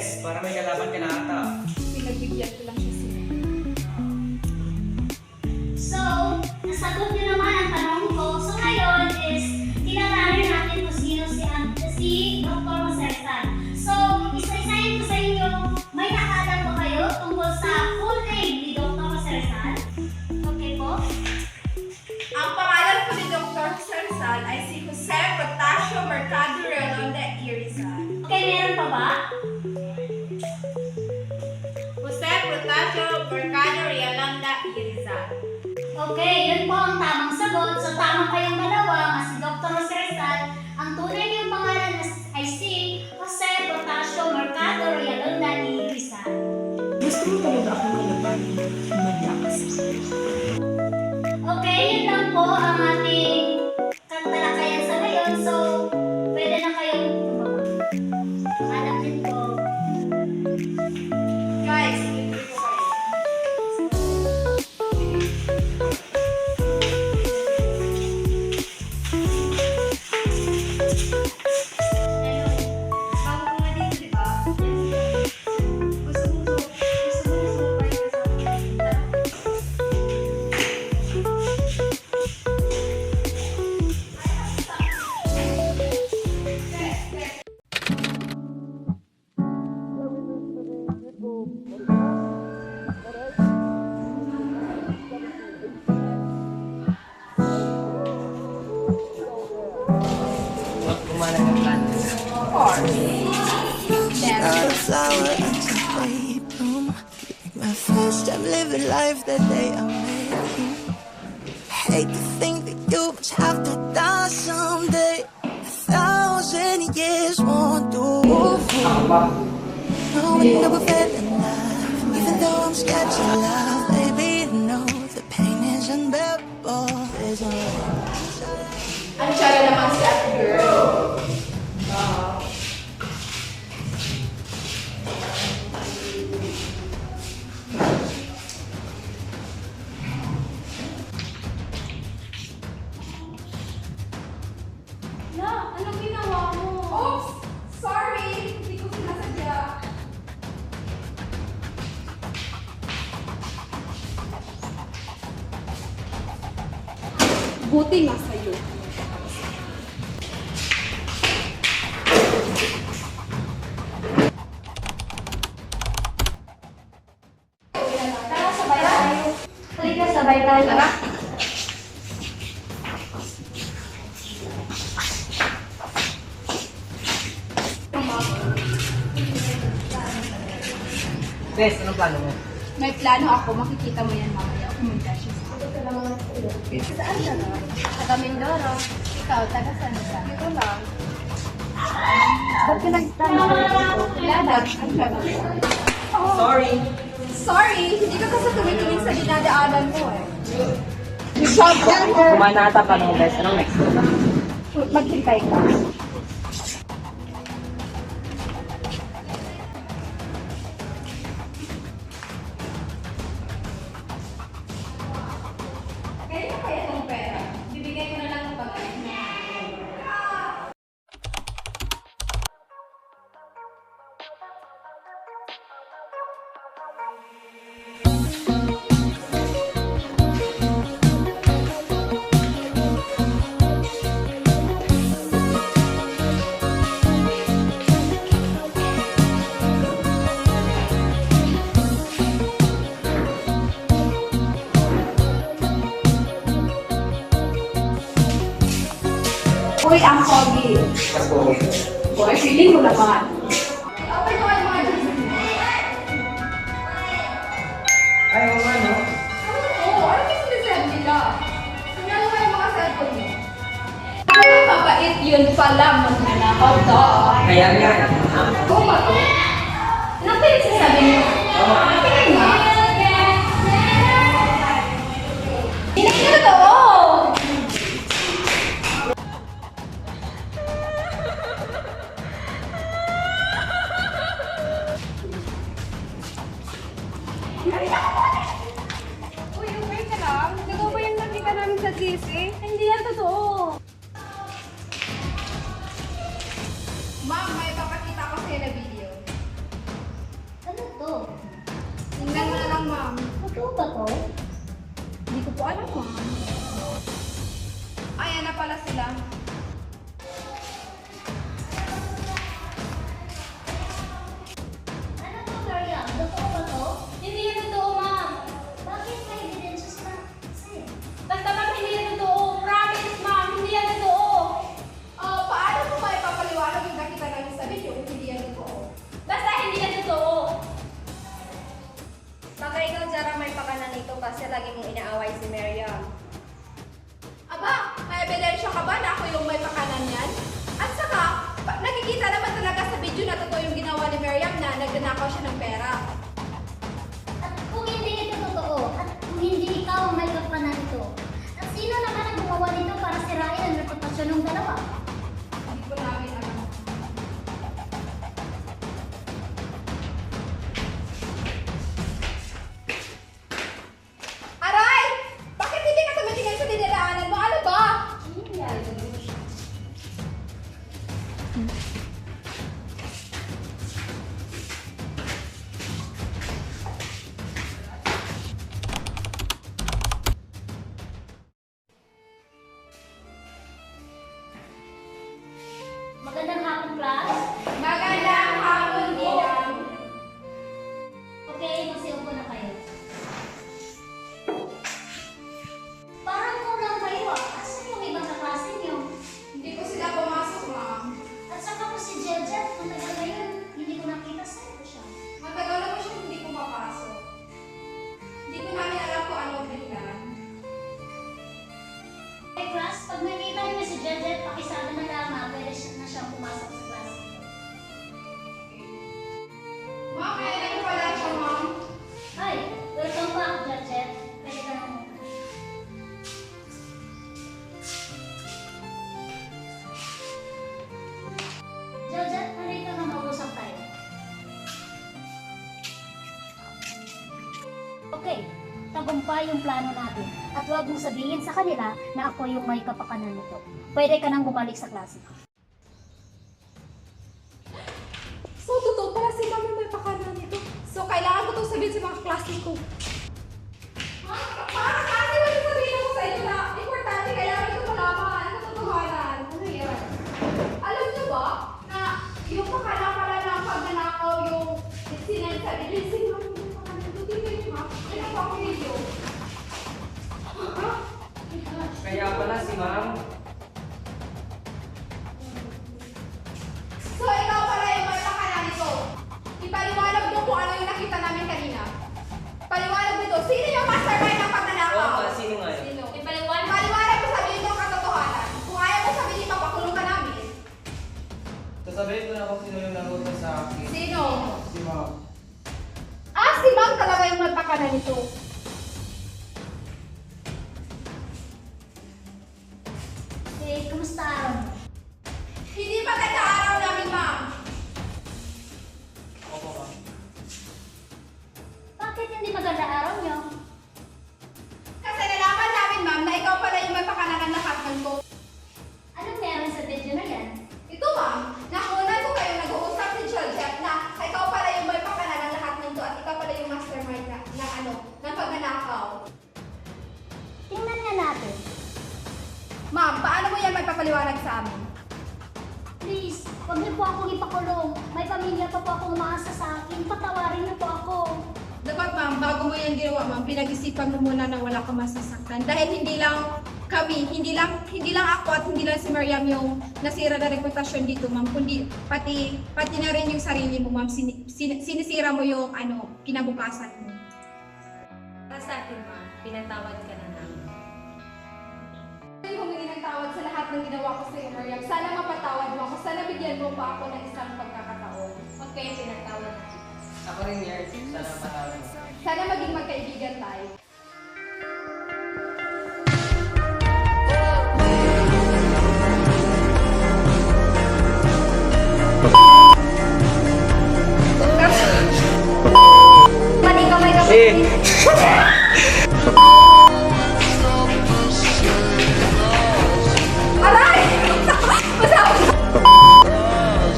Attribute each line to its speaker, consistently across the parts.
Speaker 1: Bes, para may kalaban ka na ata.
Speaker 2: Pinagbigyan ko lang siya sila.
Speaker 3: So, nasagot niyo naman ang tanong ko. So ngayon is, tinatawag natin kung sino si Dr. Masersan. So, isa-isahin ko sa inyo, may nakaalam ba kayo tungkol sa full name ni Dr. Masersan? Okay po?
Speaker 2: Ang pangalan ko ni Dr. Sarsal ay si Jose Protasio Mercado Realonde Irizal.
Speaker 3: Okay, meron pa ba?
Speaker 2: Jose Protasio Mercado Realonde Irizal.
Speaker 3: Okay, yun po ang tamang sagot. So, tamang kayong dalawa, nga si Dr. Masersan. Ang tunay niyang pangalan ay si Jose Protasio Mercado Realonde Irizal.
Speaker 4: Gusto mo talaga akong kalaban. Malakas.
Speaker 3: Okay, yun lang po ang ating talakayan sa ngayon. So, pwede na kayong tumawag. Hanap din po.
Speaker 2: Guys, hindi ko kayo.
Speaker 3: Hello.
Speaker 2: Bago ko nga dito, di ba? Gusto mo supay ka sa akin. Tara.
Speaker 1: Huwag kumalang ng plan.
Speaker 2: Of course.
Speaker 5: Not a flower until they bloom. My first time living life that day I met you. Hate to think that you must have to die someday. 1,000 years won't do. No, we never fell in love. Even though I'm scared to love, baby, you know the pain is unbearable. There's no
Speaker 2: Ang tsara naman si ate girl.
Speaker 3: La, anong ginawa mo?
Speaker 2: Oops! Sorry! Hindi ko sinasadya. Buti nga sa'yo.
Speaker 3: Tara, sabay tayo. Halika, sabay tayo.
Speaker 2: Tara.
Speaker 1: Bes, anong plano mo?
Speaker 2: May plano ako. Makikita mo yan mamaya. Pumunta siya. Saan ka na? Taga Mindoro. Ikaw, taga saan ka? Dito lang. Ba't ka nagtanong dito? Ladat. Ang gano'n.
Speaker 1: Sorry!
Speaker 2: Sorry! Hindi ka kasi tumitingin sa dinadaanan mo eh.
Speaker 1: Kumain na ata ka ng Bes. Anong next?
Speaker 2: Maghintay ka. Kaya kaya itong pera. Bibigay ko na lang ng pagkain. Uy, ang pogi. Boy, feeling mo naman. Okay ko ang mga Jesus mo.
Speaker 1: Ay, oo nga, no?
Speaker 2: Oo, ano kasi sinasabi nila? Tingnan mo yung mga cellphone mo. Ang mabait yun pala, magnanakaw to.
Speaker 1: Kaya nga.
Speaker 2: Oo ba to? Anong pinagsasabi niyo? Tingnan mo. Hindi na totoo! Uy, okay ka lang? Ikaw ba yung nakita namin sa GC? Hindi yan totoo. Ma'am, may papakita ko sa'yo na video.
Speaker 3: Totoo ba to?
Speaker 2: Hindi ko po alam, ma'am. Ayan na pala sila.
Speaker 3: Ano to, Maria? Totoo ba to?
Speaker 6: Hindi yan totoo, ma'am.
Speaker 3: Bakit may evidence na sa'yo?
Speaker 6: Basta ma'am, hindi yan totoo. Promise, ma'am, hindi yan totoo.
Speaker 2: Paano po ba ipapaliwanag yung nakita namin sa video kung hindi yan totoo?
Speaker 6: Basta hindi yan totoo.
Speaker 7: Baka ikaw, Jara, may pakanan nito kasi lagi mong inaaway si Miriam.
Speaker 2: Aba, may ebidensya ka ba na ako yung may pakanan yan? At saka, nakikita naman talaga sa video na totoo yung ginawa ni Miriam na nagnanakaw siya ng pera.
Speaker 3: At kung hindi ito totoo, at kung hindi ikaw ang may kapakanan nito, at sino naman ang gumawa nito para sirain ang reputasyon ng dalawa?
Speaker 2: Hindi ko namin alam. Aray! Bakit hindi ka tumitingin sa dinadaanan mo? Ano ba?
Speaker 3: Magandang hapon, class.
Speaker 2: Magandang hapon, Didang.
Speaker 3: Okay, magsiupo na kayo. Parang kulang kayo ah. Asan yung ibang kaklase niyo?
Speaker 2: Hindi ko sila pumasok, ma'am.
Speaker 3: At saka po si Jeljet, kung tagal ngayon, hindi ko nakita sa'yo siya.
Speaker 2: Matagal na po siya hindi pumapasok. Hindi ko namin alam kung ano ang dahilan.
Speaker 3: Okay, class, pag nakita niyo si Jeljet, pakisabi na lamang, pwede na siyang pumasok sa class.
Speaker 2: Ma'am, kaya na pala siya, ma'am.
Speaker 3: Hi, welcome back, Jeljet. Pwede ka na muna. Jeljet, narito na mag-usap tayo. Okay, tagumpay yung plano natin. At huwag mong sabihin sa kanila na ako yung may kapakanan nito. Pwede ka nang bumalik sa klase.
Speaker 2: So, totoo pala si ma'am yung may pakanan nito. So, kailangan ko itong sabihin sa mga klase ko. Para kasi wala sabihin ako sa inyo na importante, kailangan ito malaman ang katotohanan. Ano yan? Alam niyo ba na yung pakanan pala ng pagnanakaw yung sinasabi niyo, sino yung pakanan nito? Tingnan niyo, ma'am. Kaya pa ako video.
Speaker 1: Kaya pala si ma'am.
Speaker 2: So, ikaw pala yung may pakanan nito. Ipaliwanag mo kung ano yung nakita namin kanina. Paliwanag mo ito. Sino yung mastermind ng pagnanakaw?
Speaker 1: Oo nga, sino nga yun?
Speaker 2: Sino?
Speaker 6: Ipaliwanag.
Speaker 2: Paliwanag mo sabihin mo ang katotohanan. Kung ayaw mo sabihin, papakulong ka namin.
Speaker 1: Sasabihin ko na kung sino yung nagutos sa akin.
Speaker 2: Sino?
Speaker 1: Si ma'am.
Speaker 2: Si ma'am talaga yung may pakanan nito.
Speaker 3: Okay, kumusta araw mo?
Speaker 2: Hindi maganda araw namin, ma'am.
Speaker 1: Opo ma'am.
Speaker 3: Bakit hindi maganda araw niyo?
Speaker 2: Kasi nalaman namin, ma'am, na ikaw pala yung may pakanan ng nakatman ko.
Speaker 3: Anong meron sa video na yan?
Speaker 2: Ito, ma'am, nakunan ko kayo nag-uusap ni Georgette na ikaw pala yung may pakanan ng lahat ng to at ikaw pala yung mastermind ng pagnanakaw.
Speaker 3: Tingnan nga natin.
Speaker 2: Ma'am, paano mo yan may papaliwanag sa amin?
Speaker 3: Please, huwag niyo po akong ipakulong. May pamilya pa po akong umaasa sa akin. Patawarin niyo po ako.
Speaker 2: Dapat, ma'am, bago mo yan ginawa, ma'am, pinag-isipan mo muna na wala ka masasaktan. Dahil hindi lang kami, hindi lang ako at hindi lang si Miriam yung nasira na reputasyon dito, ma'am, kundi pati na rin yung sarili mo, ma'am. Sinisira mo yung kinabukasan mo.
Speaker 6: Para sa akin, ma'am, pinatawad ka na namin.
Speaker 2: Humingi ng tawad sa lahat ng ginawa ko sa iyo, Miriam. Sana mapatawad mo ako. Sana bigyan mo pa ako ng isang pagkakataon.
Speaker 6: Huwag kayo pinatawad na.
Speaker 1: Ako rin, Yer. Sana patawad mo.
Speaker 2: Sana maging magkaibigan tayo.
Speaker 7: Mali kamay ka.
Speaker 2: Aray! Masama!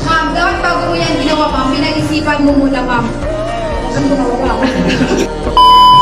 Speaker 2: Ma'am, dapat bago mo yan ginawa, ma'am, pinag-isipan mo muna, ma'am. Ang gumawa, ma'am.